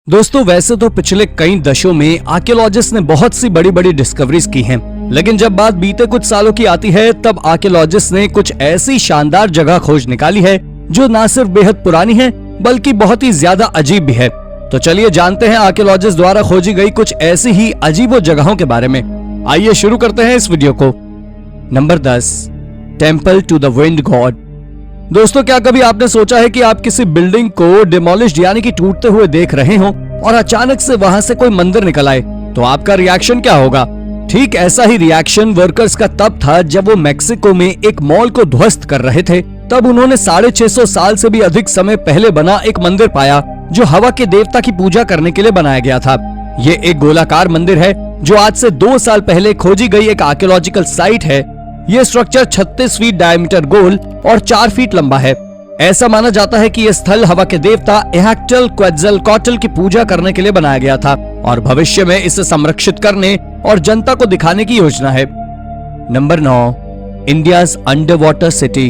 दोस्तों वैसे तो पिछले कई दशकों में आर्कियोलॉजिस्ट ने बहुत सी बड़ी बड़ी डिस्कवरीज की हैं, लेकिन जब बात बीते कुछ सालों की आती है तब आर्कियोलॉजिस्ट ने कुछ ऐसी शानदार जगह खोज निकाली है जो न सिर्फ बेहद पुरानी है बल्कि बहुत ही ज्यादा अजीब भी है। तो चलिए जानते हैं आर्कियोलॉजिस्ट द्वारा खोजी गई कुछ ऐसी ही अजीबो जगहों के बारे में। आइए शुरू करते हैं इस वीडियो को। Number 10, temple to the wind god. दोस्तों क्या कभी आपने सोचा है कि आप किसी बिल्डिंग को डिमोलिश्ड यानी कि टूटते हुए देख रहे हो और अचानक से वहां से कोई मंदिर निकल आए, तो आपका रिएक्शन क्या होगा? ठीक ऐसा ही रिएक्शन वर्कर्स का तब था जब वो मेक्सिको में एक मॉल को ध्वस्त कर रहे थे। तब उन्होंने 650 साल से भी अधिक समय पहले बना एक मंदिर पाया जो हवा के देवता की पूजा करने के लिए बनाया गया था। ये एक गोलाकार मंदिर है जो आज से 2 साल पहले खोजी गई एक आर्कियोलॉजिकल साइट है। ये स्ट्रक्चर 36 फीट डायमीटर गोल और 4 फीट लंबा है। ऐसा माना जाता है कि यह स्थल हवा के देवता एह्क्टलक्वैत्ज़लकोएट्ल की पूजा करने के लिए बनाया गया था और भविष्य में इसे संरक्षित करने और जनता को दिखाने की योजना है। Number 9, India's under water city.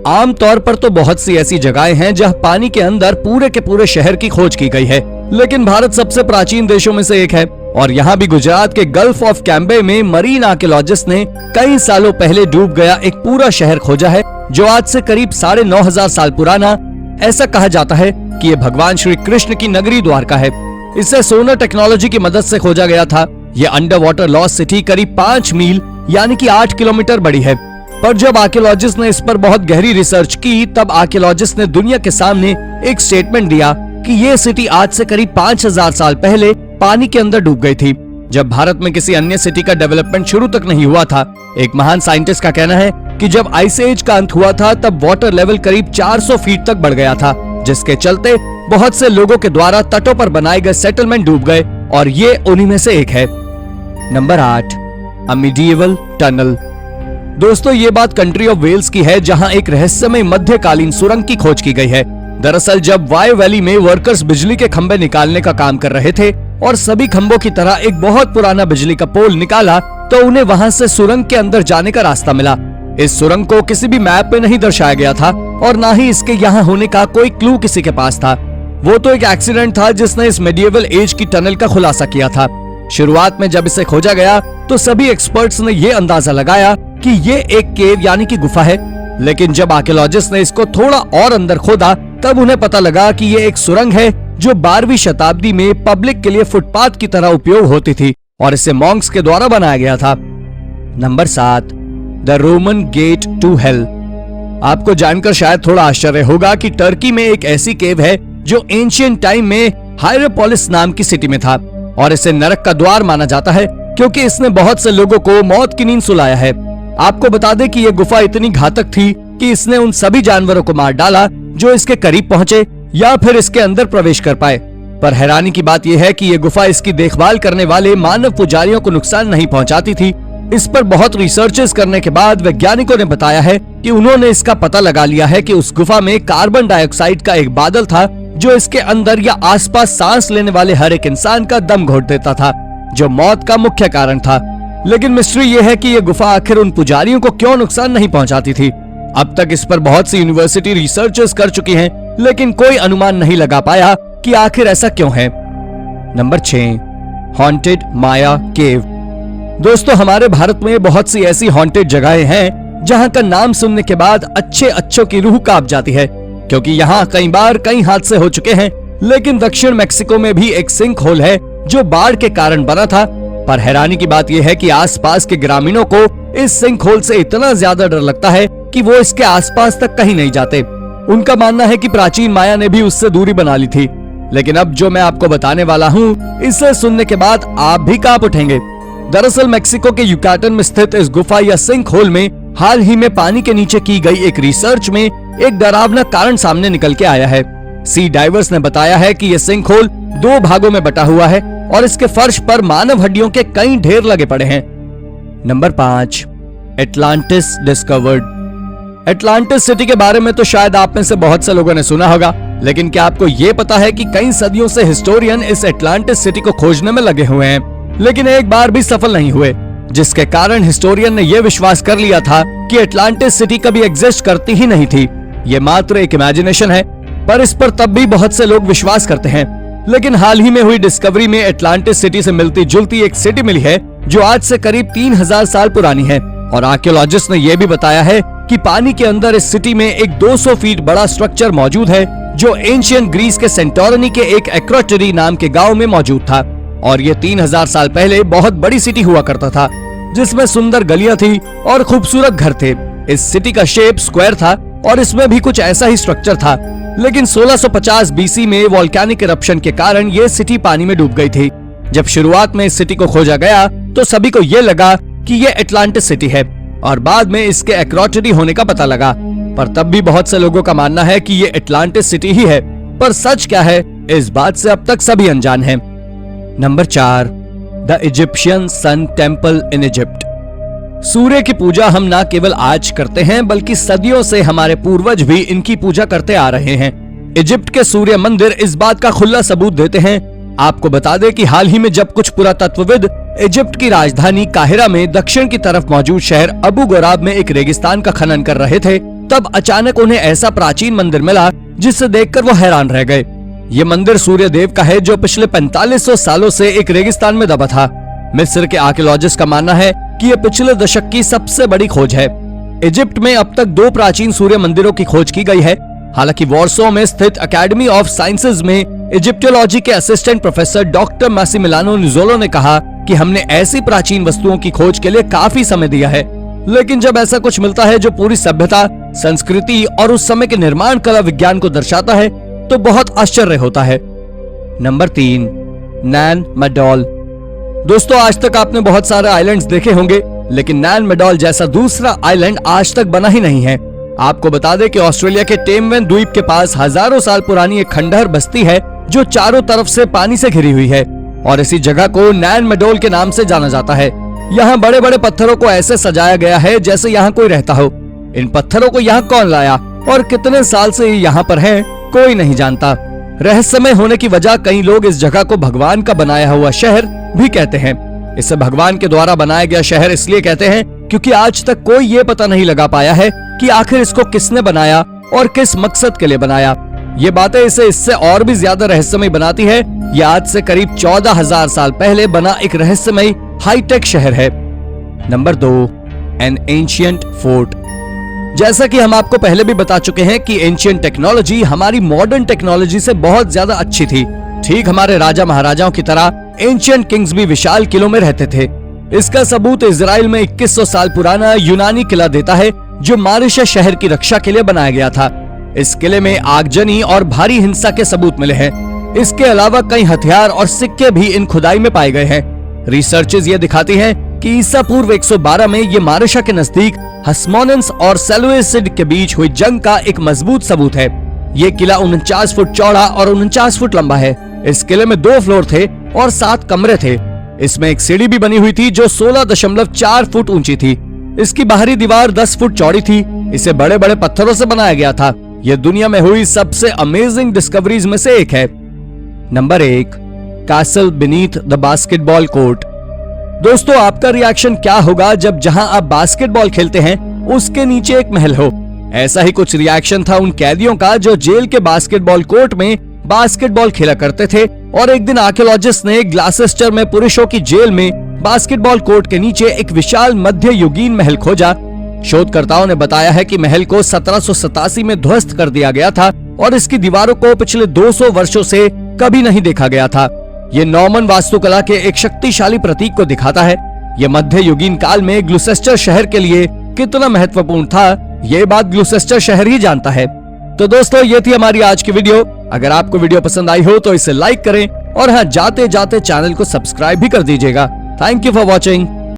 आमतौर पर तो बहुत सी ऐसी जगहें हैं जहां पानी के अंदर पूरे के पूरे शहर की खोज की गई है, लेकिन भारत सबसे प्राचीन देशों में से एक है और यहाँ भी गुजरात के गल्फ ऑफ कैम्बे में मरीन आर्कियोलॉजिस्ट ने कई सालों पहले डूब गया एक पूरा शहर खोजा है जो आज से करीब 9,500 साल पुराना। ऐसा कहा जाता है कि ये भगवान श्री कृष्ण की नगरी द्वारका है। इसे सोलर टेक्नोलॉजी की मदद से खोजा गया था। ये अंडर वाटर लॉस्ट सिटी करीब 5 मील यानी कि 8 किलोमीटर बड़ी है। पर जब आर्कियोलॉजिस्ट ने इस पर बहुत गहरी रिसर्च की तब आर्कियोलॉजिस्ट ने दुनिया के सामने एक स्टेटमेंट दिया कि ये सिटी आज से करीब 5,000 साल पहले पानी के अंदर डूब गई थी, जब भारत में किसी अन्य सिटी का डेवलपमेंट शुरू तक नहीं हुआ था। एक महान साइंटिस्ट का कहना है कि जब आइस एज का अंत हुआ था तब वाटर लेवल करीब 400 फीट तक बढ़ गया था, जिसके चलते बहुत से लोगों के द्वारा तटों पर बनाए गए सेटलमेंट डूब गए और ये उन्हीं में से एक है। नंबर 8, अ मिडिएवल टनल। दोस्तों ये बात कंट्री ऑफ वेल्स की है जहां एक रहस्यमय मध्यकालीन सुरंग की खोज की गई है। दरअसल जब वाई वैली में वर्कर्स बिजली के खंभे निकालने का काम कर रहे थे और सभी खंभों की तरह एक बहुत पुराना बिजली का पोल निकाला तो उन्हें वहां से सुरंग के अंदर जाने का रास्ता मिला। इस सुरंग को किसी भी मैप पे नहीं दर्शाया गया था और ना ही इसके यहाँ होने का कोई क्लू किसी के पास था। वो तो एक एक्सीडेंट था जिसने इस मेडिएवल एज की टनल का खुलासा किया था। शुरुआत में जब इसे खोजा गया तो सभी एक्सपर्ट्स ने ये अंदाजा लगाया कि ये एक केव यानी कि गुफा है, लेकिन जब आर्कियोलॉजिस्ट ने इसको थोड़ा और अंदर खोदा तब उन्हें पता लगा कि ये एक सुरंग है जो 12वीं शताब्दी में पब्लिक के लिए फुटपाथ की तरह उपयोग होती थी और इसे मॉन्क्स के द्वारा बनाया गया था। Number 7, the Roman gate to hell. आपको जानकर शायद थोड़ा आश्चर्य होगा कि टर्की में एक ऐसी केव है जो एंशिएंट टाइम में हायरोपोलिस नाम की सिटी में था और इसे नरक का द्वार माना जाता है क्योंकि इसने बहुत से लोगों को मौत की नींद सुलाया है। आपको बता दें कि यह गुफा इतनी घातक थी कि इसने उन सभी जानवरों को मार डाला जो इसके करीब पहुंचे या फिर इसके अंदर प्रवेश कर पाए। पर हैरानी की बात यह है कि यह गुफा इसकी देखभाल करने वाले मानव पुजारियों को नुकसान नहीं पहुंचाती थी। इस पर बहुत रिसर्चेस करने के बाद वैज्ञानिकों ने बताया है कि उन्होंने इसका पता लगा लिया है कि उस गुफा में कार्बन डाइऑक्साइड का एक बादल था जो इसके अंदर या आसपास सांस लेने वाले हर एक इंसान का दम घोट देता था, जो मौत का मुख्य कारण था। लेकिन मिस्ट्री ये है कि यह गुफा आखिर उन पुजारियों को क्यों नुकसान नहीं पहुंचाती थी। अब तक इस पर बहुत सी यूनिवर्सिटी रिसर्चेस कर चुकी हैं, लेकिन कोई अनुमान नहीं लगा पाया कि आखिर ऐसा क्यों है। नंबर 6, हॉन्टेड माया केव। दोस्तों हमारे भारत में बहुत सी ऐसी हॉन्टेड जगहें हैं जहां का नाम सुनने के बाद अच्छों की रूह कांप जाती है, क्योंकि यहाँ कई बार कई हादसे हो चुके हैं। लेकिन दक्षिण मेक्सिको में भी एक सिंक होल है जो बाढ़ के कारण बना था। पर हैरानी की बात यह है कि आसपास के ग्रामीणों को इस सिंक होल से इतना ज्यादा डर लगता है कि वो इसके आसपास तक कहीं नहीं जाते। उनका मानना है कि प्राचीन माया ने भी उससे दूरी बना ली थी। लेकिन अब जो मैं आपको बताने वाला हूँ इसे सुनने के बाद आप भी कांप उठेंगे। दरअसल मेक्सिको के युकाटन में स्थित इस गुफा या सिंक होल में हाल ही में पानी के नीचे की गई एक रिसर्च में एक डरावना कारण सामने निकल के आया है। सी डाइवर्स ने बताया है कि यह सिंक होल 2 भागों में बटा हुआ है और इसके फर्श पर मानव हड्डियों के कई ढेर लगे पड़े हैं। Number 5, Atlantis discovered. Atlantis city के बारे में तो शायद आप में से बहुत से लोगों ने सुना होगा, लेकिन क्या आपको ये पता है कि कई सदियों से हिस्टोरियन इस एटलांटिस सिटी को खोजने में लगे हुए हैं, लेकिन एक बार भी सफल नहीं हुए, जिसके कारण हिस्टोरियन ने यह विश्वास कर लिया था कि एटलांटिस सिटी कभी एग्जिस्ट करती ही नहीं थी। ये मात्र एक इमेजिनेशन है, पर इस पर तब भी बहुत से लोग विश्वास करते हैं। लेकिन हाल ही में हुई डिस्कवरी में एटलांटिस सिटी से मिलती जुलती एक सिटी मिली है जो आज से करीब 3000 साल पुरानी है। और आर्कियोलॉजिस्ट ने यह भी बताया है कि पानी के अंदर इस सिटी में एक 200 फीट बड़ा स्ट्रक्चर मौजूद है जो एंशियंट ग्रीस के सेंटोरिनी के एक एक्रोटेरी नाम के गांव में मौजूद था। और ये 3000 साल पहले बहुत बड़ी सिटी हुआ करता था जिसमें सुंदर गलियां थी और खूबसूरत घर थे। इस सिटी का शेप स्क्वायर था और इसमें भी कुछ ऐसा ही स्ट्रक्चर था, लेकिन 1650 बीसी में वोल्केनिक इरप्शन के कारण ये सिटी पानी में डूब गई थी। जब शुरुआत में इस सिटी को खोजा गया तो सभी को ये लगा कि ये एटलांटिस सिटी है और बाद में इसके एक्रोटेरी होने का पता लगा, पर तब भी बहुत से लोगों का मानना है कि ये एटलांटिस सिटी ही है। पर सच क्या है, इस बात से अब तक सभी अनजान हैं। Number 4, the Egyptian sun temple in Egypt. सूर्य की पूजा हम न केवल आज करते हैं बल्कि सदियों से हमारे पूर्वज भी इनकी पूजा करते आ रहे हैं। इजिप्ट के सूर्य मंदिर इस बात का खुला सबूत देते हैं। आपको बता दें कि हाल ही में जब कुछ पुरातत्वविद इजिप्ट की राजधानी काहिरा में दक्षिण की तरफ मौजूद शहर अबू गोराब में एक रेगिस्तान का खनन कर रहे थे, तब अचानक उन्हें ऐसा प्राचीन मंदिर मिला जिसे देखकर वो हैरान रह गए। ये मंदिर सूर्य देव का है जो पिछले 4500 सालों से एक रेगिस्तान में दबा था। मिस्र के आर्कियोलॉजिस्ट का मानना है कि ये पिछले दशक की सबसे बड़ी खोज है। इजिप्ट में अब तक 2 प्राचीन सूर्य मंदिरों की खोज की गई है। हालांकि वॉर्सो में स्थित एकेडमी ऑफ साइंसेज में इजिप्टोलॉजी के असिस्टेंट प्रोफेसर डॉक्टर मासिमिलियानो निज़ोलो ने कहा कि हमने ऐसी प्राचीन वस्तुओं की खोज के लिए काफी समय दिया है, लेकिन जब ऐसा कुछ मिलता है जो पूरी सभ्यता, संस्कृति और उस समय के निर्माण कला विज्ञान को दर्शाता है तो बहुत आश्चर्य होता है। नंबर 3, नैन मेडोल। दोस्तों, आज तक आपने बहुत सारे आइलैंड्स देखे होंगे, लेकिन नैन मेडोल जैसा दूसरा आइलैंड आज तक बना ही नहीं है। आपको बता दें कि ऑस्ट्रेलिया के टेमवेन द्वीप के पास हजारों साल पुरानी एक खंडहर बस्ती है जो चारों तरफ से पानी से घिरी हुई है और इसी जगह को नैन मेडोल के नाम से जाना जाता है। यहाँ बड़े बड़े पत्थरों को ऐसे सजाया गया है जैसे यहाँ कोई रहता हो। इन पत्थरों को यहाँ कौन लाया और कितने साल से यहाँ पर है, कोई नहीं जानता। रहस्यमय होने की वजह कई लोग इस जगह को भगवान का बनाया हुआ शहर भी कहते हैं। इसे भगवान के द्वारा बनाया गया शहर इसलिए कहते हैं क्योंकि आज तक कोई ये पता नहीं लगा पाया है कि आखिर इसको किसने बनाया और किस मकसद के लिए बनाया। ये बातें इसे इससे और भी ज्यादा रहस्यमय बनाती है। ये आज से करीब 14,000 साल पहले बना एक रहस्यमय हाईटेक शहर है। Number 2, N ancient fort. जैसा कि हम आपको पहले भी बता चुके हैं कि एंशिएंट टेक्नोलॉजी हमारी मॉडर्न टेक्नोलॉजी से बहुत ज्यादा अच्छी थी। ठीक हमारे राजा महाराजाओं की तरह एंशिएंट किंग्स भी विशाल किलों में रहते थे। इसका सबूत इजराइल में 2100 साल पुराना यूनानी किला देता है जो मारिशस शहर की रक्षा के लिए बनाया गया था। इस किले में आगजनी और भारी हिंसा के सबूत मिले हैं। इसके अलावा कई हथियार और सिक्के भी इन खुदाई में पाए गए हैं। रिसर्चेस ये दिखाती हैं कि ईसा पूर्व 112 में ये मारिशा के नजदीक हस्मोनेंस और सेलुसिड के बीच हुई जंग का एक मजबूत सबूत है। ये किला 49 फुट चौड़ा और 49 फुट लंबा है। इस किले में 2 फ्लोर थे और 7 कमरे थे। इसमें एक सीढ़ी भी बनी हुई थी जो 16.4 फुट ऊंची थी। इसकी बाहरी दीवार 10 फुट चौड़ी थी। इसे बड़े बड़े पत्थरों से बनाया गया था। यह दुनिया में हुई सबसे अमेजिंग डिस्कवरीज में से एक है। Number 1, castle beneath the basketball court. दोस्तों, आपका रिएक्शन क्या होगा जब जहां आप बास्केटबॉल खेलते हैं उसके नीचे एक महल हो? ऐसा ही कुछ रिएक्शन था उन कैदियों का जो जेल के बास्केटबॉल कोर्ट में बास्केटबॉल खेला करते थे। और एक दिन आर्कियोलॉजिस्ट ने ग्लासेस्टर में पुरुषों की जेल में बास्केटबॉल कोर्ट के नीचे एक विशाल मध्य युगीन महल खोजा। शोधकर्ताओं ने बताया है कि महल को 1787 में ध्वस्त कर दिया गया था और इसकी दीवारों को पिछले 200 वर्षों से कभी नहीं देखा गया था। ये नॉर्मन वास्तुकला के एक शक्तिशाली प्रतीक को दिखाता है। ये मध्य युगीन काल में ग्लूसेस्टर शहर के लिए कितना महत्वपूर्ण था, ये बात ग्लूसेस्टर शहर ही जानता है। तो दोस्तों, ये थी हमारी आज की वीडियो। अगर आपको वीडियो पसंद आई हो तो इसे लाइक करें और हाँ, जाते जाते चैनल को सब्सक्राइब भी कर दीजिएगा। Thank you for watching.